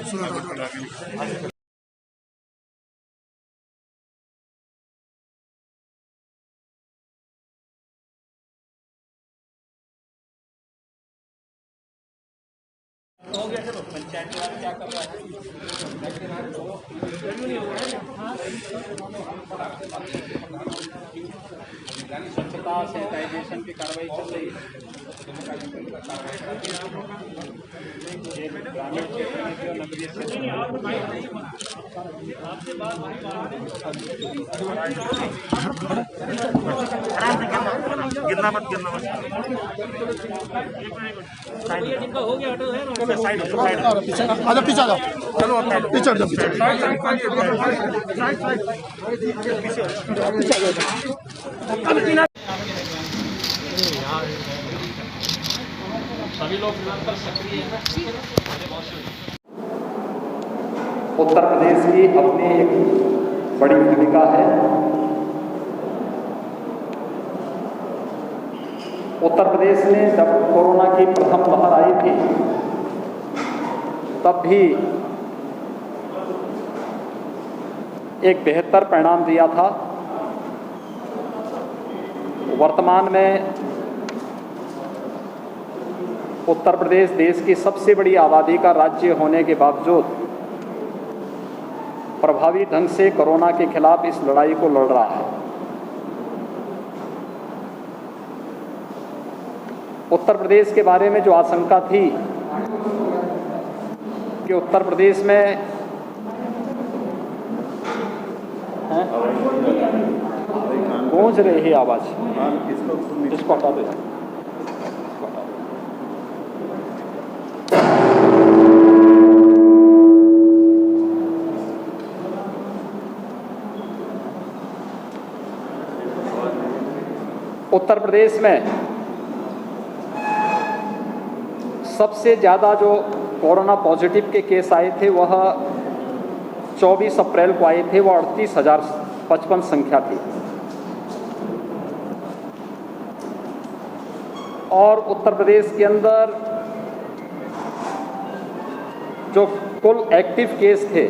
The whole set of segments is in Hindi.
हो गया। चलो पंचायत वाला क्या कर रहा है? स्वच्छता सैनिटाइजेशन की कार्रवाई चल रही है। ग्रामीण क्षेत्र में जो नगरीय क्षेत्र गिरना मत जिनका हो गया साइड आजा पीछे जाओ, चलो पीछे जाओ, पीछे सभी लोग निरंतर सक्रिय हैं। उत्तर प्रदेश की अपनी एक बड़ी भूमिका है। उत्तर प्रदेश में जब कोरोना की प्रथम लहर आई थी तब भी एक बेहतर परिणाम दिया था। वर्तमान में उत्तर प्रदेश देश की सबसे बड़ी आबादी का राज्य होने के बावजूद प्रभावी ढंग से कोरोना के खिलाफ इस लड़ाई को लड़ रहा है। उत्तर प्रदेश के बारे में जो आशंका थी कि उत्तर प्रदेश में गूंज रही है आवाज, इसको हटा दो। उत्तर प्रदेश में सबसे ज़्यादा जो कोरोना पॉजिटिव के केस आए थे वह 24 अप्रैल को आए थे, वह 38,055 संख्या थी। और उत्तर प्रदेश के अंदर जो कुल एक्टिव केस थे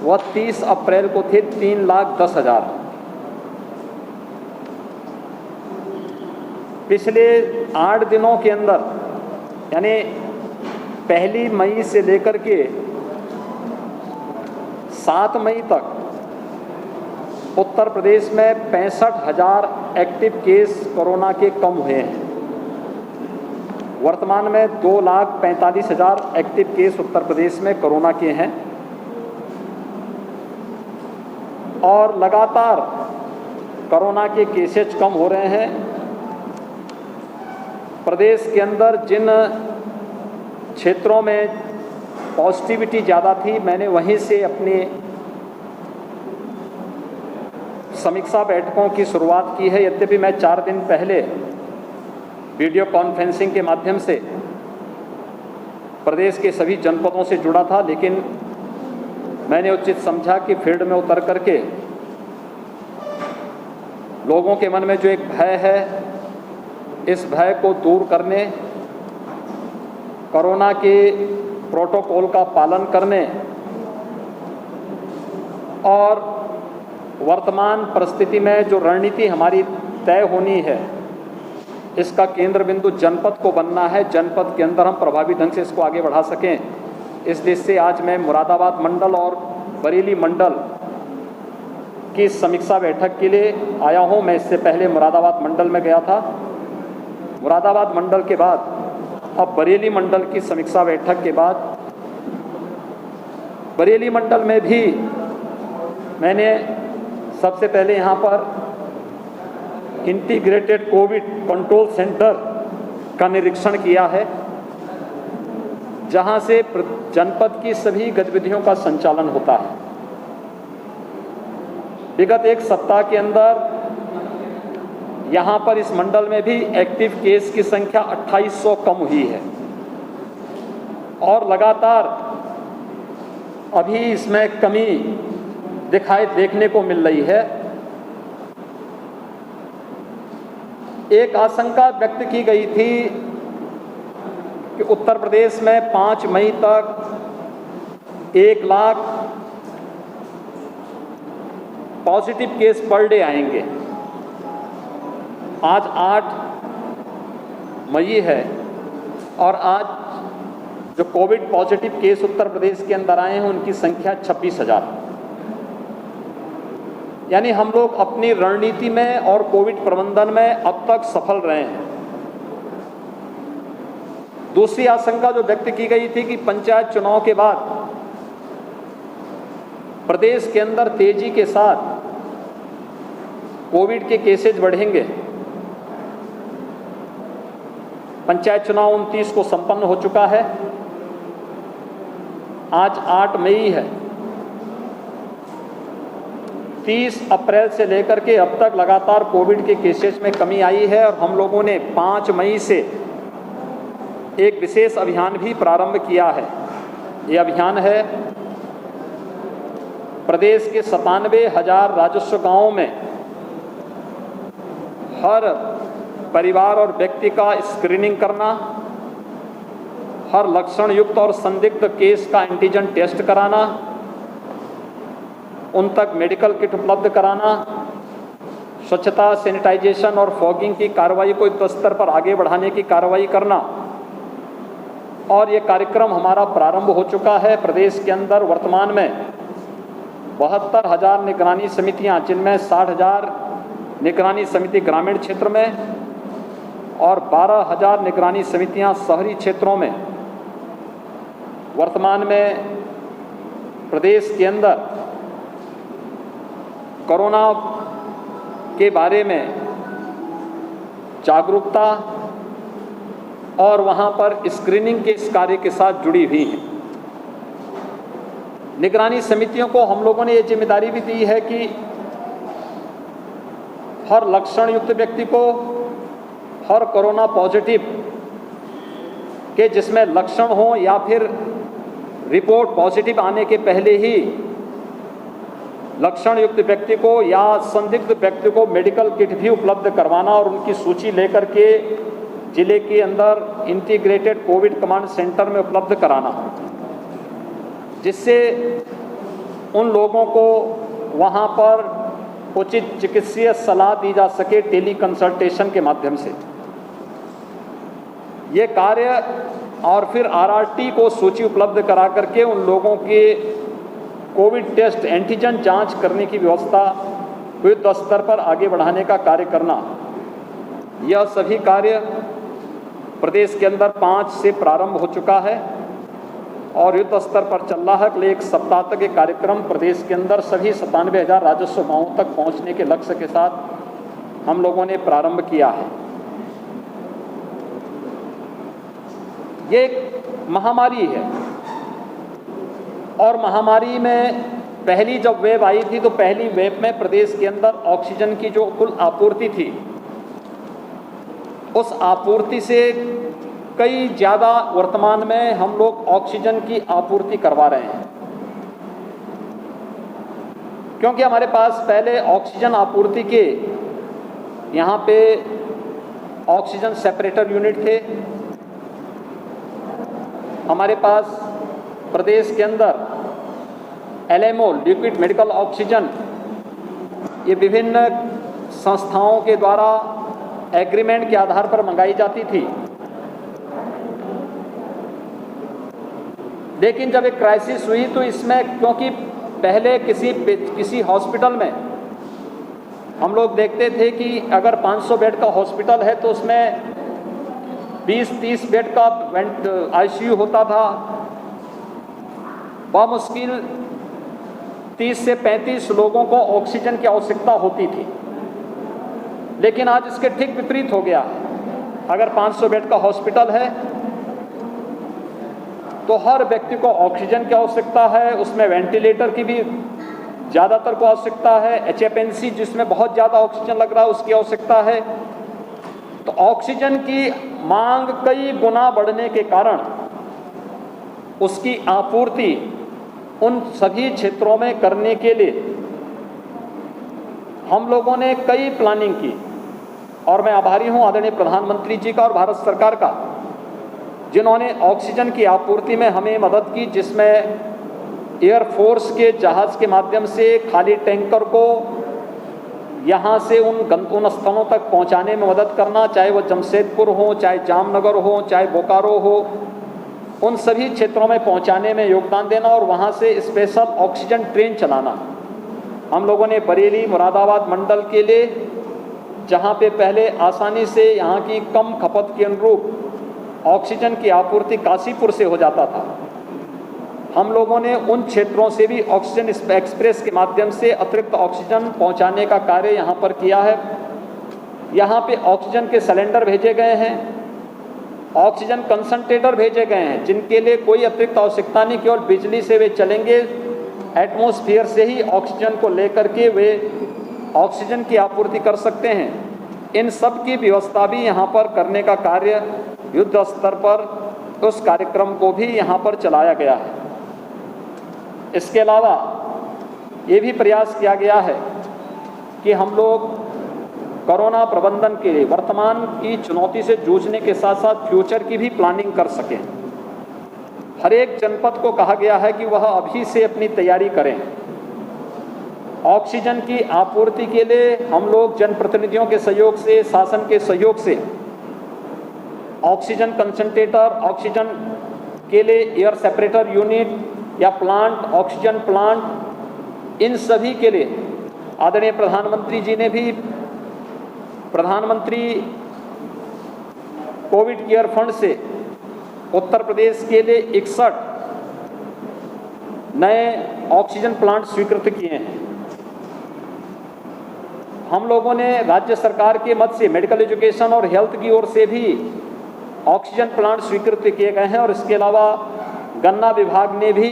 वह 30 अप्रैल को थे 3,10,000। पिछले 8 दिनों के अंदर यानी 1 मई से लेकर के 7 मई तक उत्तर प्रदेश में 65,000 एक्टिव केस कोरोना के कम हुए हैं। वर्तमान में 2,45,000 एक्टिव केस उत्तर प्रदेश में कोरोना के हैं और लगातार कोरोना के केसेज कम हो रहे हैं। प्रदेश के अंदर जिन क्षेत्रों में पॉजिटिविटी ज़्यादा थी मैंने वहीं से अपनी समीक्षा बैठकों की शुरुआत की है। यद्यपि मैं 4 दिन पहले वीडियो कॉन्फ्रेंसिंग के माध्यम से प्रदेश के सभी जनपदों से जुड़ा था, लेकिन मैंने उचित समझा कि फील्ड में उतर करके लोगों के मन में जो एक भय है इस भय को दूर करने, कोरोना के प्रोटोकॉल का पालन करने और वर्तमान परिस्थिति में जो रणनीति हमारी तय होनी है इसका केंद्र बिंदु जनपद को बनना है। जनपद के अंदर हम प्रभावी ढंग से इसको आगे बढ़ा सकें, इस दृष्टि से आज मैं मुरादाबाद मंडल और बरेली मंडल की समीक्षा बैठक के लिए आया हूं। मैं इससे पहले मुरादाबाद मंडल में गया था। मुरादाबाद मंडल के बाद अब बरेली मंडल की समीक्षा बैठक के बाद बरेली मंडल में भी मैंने सबसे पहले यहाँ पर इंटीग्रेटेड कोविड कंट्रोल सेंटर का निरीक्षण किया है, जहाँ से जनपद की सभी गतिविधियों का संचालन होता है। विगत 1 सप्ताह के अंदर यहाँ पर इस मंडल में भी एक्टिव केस की संख्या 2800 कम हुई है और लगातार अभी इसमें कमी देखने को मिल रही है। एक आशंका व्यक्त की गई थी कि उत्तर प्रदेश में 5 मई तक 1 lakh positive case per day आएंगे। आज 8 मई है और आज जो Covid positive case Uttar Pradesh के अंदर आए हैं उनकी संख्या 26,000। यानी हम लोग अपनी रणनीति में और कोविड प्रबंधन में अब तक सफल रहे हैं। दूसरी आशंका जो व्यक्त की गई थी कि पंचायत चुनाव के बाद प्रदेश के अंदर तेजी के साथ कोविड के केसेज बढ़ेंगे। पंचायत चुनाव 29 को संपन्न हो चुका है। आज 8 मई है। 30 अप्रैल से लेकर के अब तक लगातार कोविड के केसेस में कमी आई है और हम लोगों ने 5 मई से एक विशेष अभियान भी प्रारंभ किया है। ये अभियान है प्रदेश के 97,000 राजस्व गांवों में हर परिवार और व्यक्ति का स्क्रीनिंग करना, हर लक्षण युक्त और संदिग्ध केस का एंटीजन टेस्ट कराना, उन तक मेडिकल किट उपलब्ध कराना, स्वच्छता, सैनिटाइजेशन और फॉगिंग की कार्रवाई को युद्ध स्तर पर आगे बढ़ाने की कार्रवाई करना। और ये कार्यक्रम हमारा प्रारंभ हो चुका है। प्रदेश के अंदर वर्तमान में 72,000 निगरानी समितियां, जिनमें 60,000 निगरानी समिति ग्रामीण क्षेत्र में और 12,000 निगरानी समितियां शहरी क्षेत्रों में वर्तमान में प्रदेश के अंदर कोरोना के बारे में जागरूकता और वहां पर स्क्रीनिंग के इस कार्य के साथ जुड़ी हुई हैं। निगरानी समितियों को हम लोगों ने ये जिम्मेदारी भी दी है कि हर लक्षण युक्त व्यक्ति को, हर कोरोना पॉजिटिव के जिसमें लक्षण हो या फिर रिपोर्ट पॉजिटिव आने के पहले ही लक्षण युक्त व्यक्ति को या संदिग्ध व्यक्ति को मेडिकल किट भी उपलब्ध करवाना और उनकी सूची लेकर के जिले के अंदर इंटीग्रेटेड कोविड कमांड सेंटर में उपलब्ध कराना, जिससे उन लोगों को वहां पर उचित चिकित्सीय सलाह दी जा सके टेली कंसल्टेशन के माध्यम से। ये कार्य और फिर आरआरटी को सूची उपलब्ध करा करके उन लोगों के कोविड टेस्ट एंटीजन जांच करने की व्यवस्था युद्ध स्तर पर आगे बढ़ाने का कार्य करना, यह सभी कार्य प्रदेश के अंदर 5 से प्रारंभ हो चुका है और युद्ध स्तर पर चल रहा है। अगले 1 सप्ताह तक ये कार्यक्रम प्रदेश के अंदर सभी 97,000 राजस्व गांवों तक पहुंचने के लक्ष्य के साथ हम लोगों ने प्रारंभ किया है। ये एक महामारी है और महामारी में पहली जब वेव आई थी तो पहली वेव में प्रदेश के अंदर ऑक्सीजन की जो कुल आपूर्ति थी, उस आपूर्ति से कई ज़्यादा वर्तमान में हम लोग ऑक्सीजन की आपूर्ति करवा रहे हैं, क्योंकि हमारे पास पहले ऑक्सीजन आपूर्ति के यहाँ पे ऑक्सीजन सेपरेटर यूनिट थे। हमारे पास प्रदेश के अंदर एलएमओ लिक्विड मेडिकल ऑक्सीजन ये विभिन्न संस्थाओं के द्वारा एग्रीमेंट के आधार पर मंगाई जाती थी। लेकिन जब एक क्राइसिस हुई तो इसमें, क्योंकि पहले किसी हॉस्पिटल में हम लोग देखते थे कि अगर 500 बेड का हॉस्पिटल है तो उसमें 20-30 बेड का आईसीयू होता था। मुश्किल 30 से 35 लोगों को ऑक्सीजन की आवश्यकता होती थी। लेकिन आज इसके ठीक विपरीत हो गया। अगर 500 बेड का हॉस्पिटल है तो हर व्यक्ति को ऑक्सीजन की आवश्यकता है, उसमें वेंटिलेटर की भी ज़्यादातर को आवश्यकता है, एचएफएनसी जिसमें बहुत ज़्यादा ऑक्सीजन लग रहा है उसकी आवश्यकता है। तो ऑक्सीजन की मांग कई गुना बढ़ने के कारण उसकी आपूर्ति उन सभी क्षेत्रों में करने के लिए हम लोगों ने कई प्लानिंग की और मैं आभारी हूं आदरणीय प्रधानमंत्री जी का और भारत सरकार का जिन्होंने ऑक्सीजन की आपूर्ति में हमें मदद की, जिसमें एयरफोर्स के जहाज़ के माध्यम से खाली टैंकर को यहाँ से उन स्थलों तक पहुँचाने में मदद करना, चाहे वो जमशेदपुर हो, चाहे जामनगर हो, चाहे बोकारो हो, उन सभी क्षेत्रों में पहुँचाने में योगदान देना और वहाँ से स्पेशल ऑक्सीजन ट्रेन चलाना। हम लोगों ने बरेली मुरादाबाद मंडल के लिए, जहाँ पे पहले आसानी से यहाँ की कम खपत के अनुरूप ऑक्सीजन की आपूर्ति काशीपुर से हो जाता था, हम लोगों ने उन क्षेत्रों से भी ऑक्सीजन एक्सप्रेस के माध्यम से अतिरिक्त ऑक्सीजन पहुंचाने का कार्य यहाँ पर किया है। यहाँ पे ऑक्सीजन के सिलेंडर भेजे गए हैं, ऑक्सीजन कंसंट्रेटर भेजे गए हैं, जिनके लिए कोई अतिरिक्त आवश्यकता नहीं, केवल बिजली से वे चलेंगे। एटमॉस्फेयर से ही ऑक्सीजन को लेकर के वे ऑक्सीजन की आपूर्ति कर सकते हैं। इन सब की व्यवस्था भी यहाँ पर करने का कार्य युद्ध स्तर पर उस कार्यक्रम को भी यहाँ पर चलाया गया है। इसके अलावा ये भी प्रयास किया गया है कि हम लोग कोरोना प्रबंधन के लिए वर्तमान की चुनौती से जूझने के साथ साथ फ्यूचर की भी प्लानिंग कर सकें। हर एक जनपद को कहा गया है कि वह अभी से अपनी तैयारी करें। ऑक्सीजन की आपूर्ति के लिए हम लोग जनप्रतिनिधियों के सहयोग से, शासन के सहयोग से ऑक्सीजन कंसंट्रेटर, ऑक्सीजन के लिए एयर सेपरेटर यूनिट या प्लांट, ऑक्सीजन प्लांट, इन सभी के लिए आदरणीय प्रधानमंत्री जी ने भी प्रधानमंत्री कोविड केयर फंड से उत्तर प्रदेश के लिए 61 नए ऑक्सीजन प्लांट स्वीकृत किए हैं। हम लोगों ने राज्य सरकार के मद से मेडिकल एजुकेशन और हेल्थ की ओर से भी ऑक्सीजन प्लांट स्वीकृत किए गए हैं और इसके अलावा गन्ना विभाग ने भी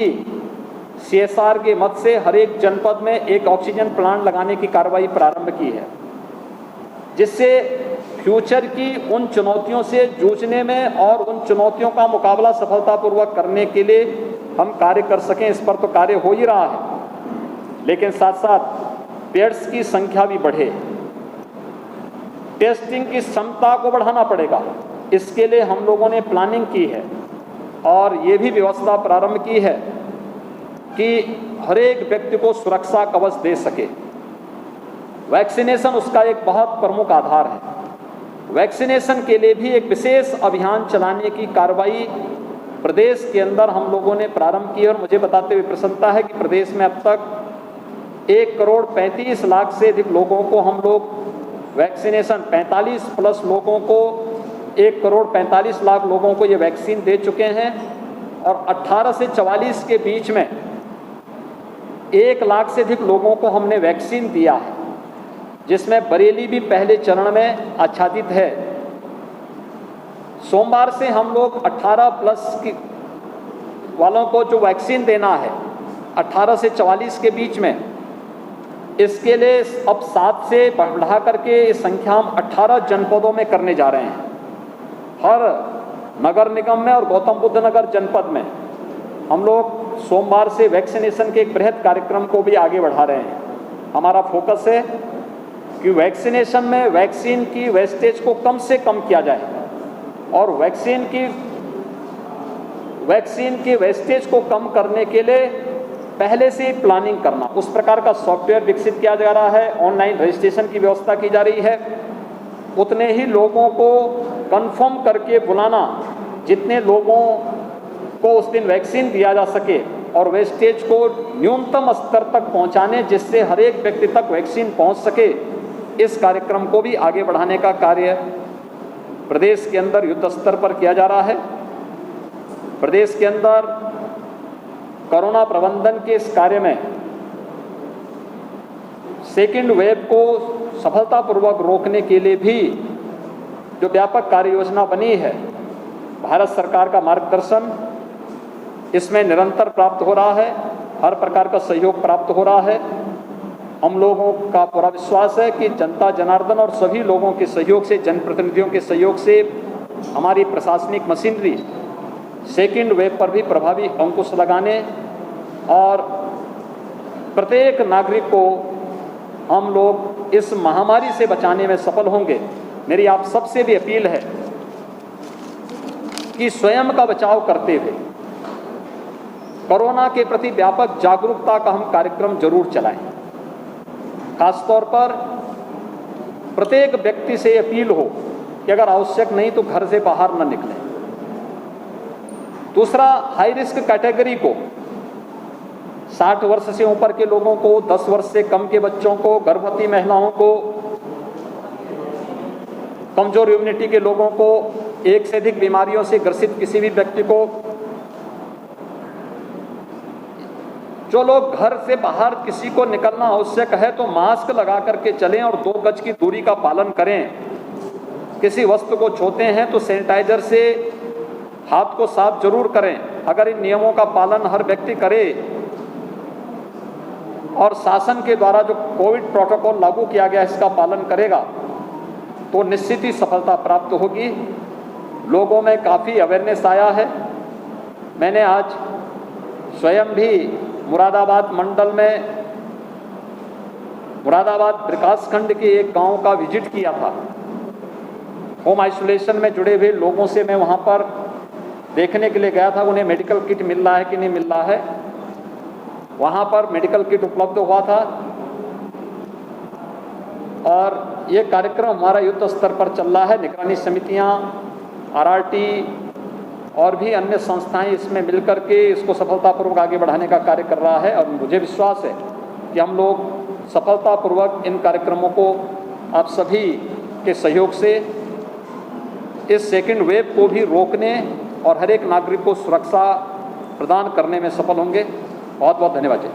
CSR के मद से हर एक जनपद में एक ऑक्सीजन प्लांट लगाने की कार्रवाई प्रारंभ की है, जिससे फ्यूचर की उन चुनौतियों से जूझने में और उन चुनौतियों का मुकाबला सफलतापूर्वक करने के लिए हम कार्य कर सकें। इस पर तो कार्य हो ही रहा है, लेकिन साथ साथ बेड्स की संख्या भी बढ़े, टेस्टिंग की क्षमता को बढ़ाना पड़ेगा। इसके लिए हम लोगों ने प्लानिंग की है और ये भी व्यवस्था प्रारंभ की है कि हर एक व्यक्ति को सुरक्षा कवच दे सके। वैक्सीनेशन उसका एक बहुत प्रमुख आधार है। वैक्सीनेशन के लिए भी एक विशेष अभियान चलाने की कार्रवाई प्रदेश के अंदर हम लोगों ने प्रारंभ की और मुझे बताते हुए प्रसन्नता है कि प्रदेश में अब तक 1,35,00,000 से अधिक लोगों को हम लोग वैक्सीनेशन, 45+ लोगों को, 1,45,00,000 लोगों को ये वैक्सीन दे चुके हैं और 18 से 44 के बीच में 1 लाख से अधिक लोगों को हमने वैक्सीन दिया है, जिसमें बरेली भी पहले चरण में आच्छादित है। सोमवार से हम लोग 18+ वालों को जो वैक्सीन देना है 18 से 44 के बीच में, इसके लिए अब 7 से बढ़ा करके ये संख्या हम 18 जनपदों में करने जा रहे हैं। हर नगर निगम में और गौतम बुद्ध नगर जनपद में हम लोग सोमवार से वैक्सीनेशन के एक बृहद कार्यक्रम को भी आगे बढ़ा रहे हैं। हमारा फोकस है कि वैक्सीनेशन में वैक्सीन की वेस्टेज को कम से कम किया जाए और वैक्सीन की वेस्टेज को कम करने के लिए पहले से ही प्लानिंग करना, उस प्रकार का सॉफ्टवेयर विकसित किया जा रहा है। ऑनलाइन रजिस्ट्रेशन की व्यवस्था की जा रही है। उतने ही लोगों को कंफर्म करके बुलाना जितने लोगों को उस दिन वैक्सीन दिया जा सके और वेस्टेज को न्यूनतम स्तर तक पहुंचाने, जिससे हर एक व्यक्ति तक वैक्सीन पहुंच सके। इस कार्यक्रम को भी आगे बढ़ाने का कार्य प्रदेश के अंदर युद्ध स्तर पर किया जा रहा है। प्रदेश के अंदर कोरोना प्रबंधन के इस कार्य में सेकेंड वेव को सफलतापूर्वक रोकने के लिए भी जो व्यापक कार्य योजना बनी है, भारत सरकार का मार्गदर्शन इसमें निरंतर प्राप्त हो रहा है, हर प्रकार का सहयोग प्राप्त हो रहा है। हम लोगों का पूरा विश्वास है कि जनता जनार्दन और सभी लोगों के सहयोग से, जनप्रतिनिधियों के सहयोग से हमारी प्रशासनिक मशीनरी सेकेंड वेव पर भी प्रभावी अंकुश लगाने और प्रत्येक नागरिक को हम लोग इस महामारी से बचाने में सफल होंगे। मेरी आप सबसे भी अपील है कि स्वयं का बचाव करते हुए कोरोना के प्रति व्यापक जागरूकता का हम कार्यक्रम जरूर चलाएं। खासतौर पर प्रत्येक व्यक्ति से अपील हो कि अगर आवश्यक नहीं तो घर से बाहर न निकलें। दूसरा, हाई रिस्क कैटेगरी को, 60 वर्ष से ऊपर के लोगों को, 10 वर्ष से कम के बच्चों को, गर्भवती महिलाओं को, कमजोर इम्यूनिटी के लोगों को, एक से अधिक बीमारियों से ग्रसित किसी भी व्यक्ति को, जो लोग घर से बाहर किसी को निकलना आवश्यक है तो मास्क लगा करके चलें और 2 गज की दूरी का पालन करें। किसी वस्तु को छूते हैं तो सैनिटाइजर से हाथ को साफ जरूर करें। अगर इन नियमों का पालन हर व्यक्ति करे और शासन के द्वारा जो कोविड प्रोटोकॉल लागू किया गया इसका पालन करेगा तो निश्चित ही सफलता प्राप्त होगी। लोगों में काफ़ी अवेयरनेस आया है। मैंने आज स्वयं भी मुरादाबाद मंडल में, मुरादाबाद विकासखंड के एक गांव का विजिट किया था। होम आइसोलेशन में जुड़े हुए लोगों से मैं वहां पर देखने के लिए गया था उन्हें मेडिकल किट मिल रहा है कि नहीं मिल रहा है। वहां पर मेडिकल किट उपलब्ध हुआ था और ये कार्यक्रम हमारा युद्ध स्तर पर चल रहा है। निगरानी समितियां, RRT और भी अन्य संस्थाएं इसमें मिलकर के इसको सफलतापूर्वक आगे बढ़ाने का कार्य कर रहा है और मुझे विश्वास है कि हम लोग सफलतापूर्वक इन कार्यक्रमों को आप सभी के सहयोग से इस सेकेंड वेव को भी रोकने और हर एक नागरिक को सुरक्षा प्रदान करने में सफल होंगे। बहुत बहुत धन्यवाद जी।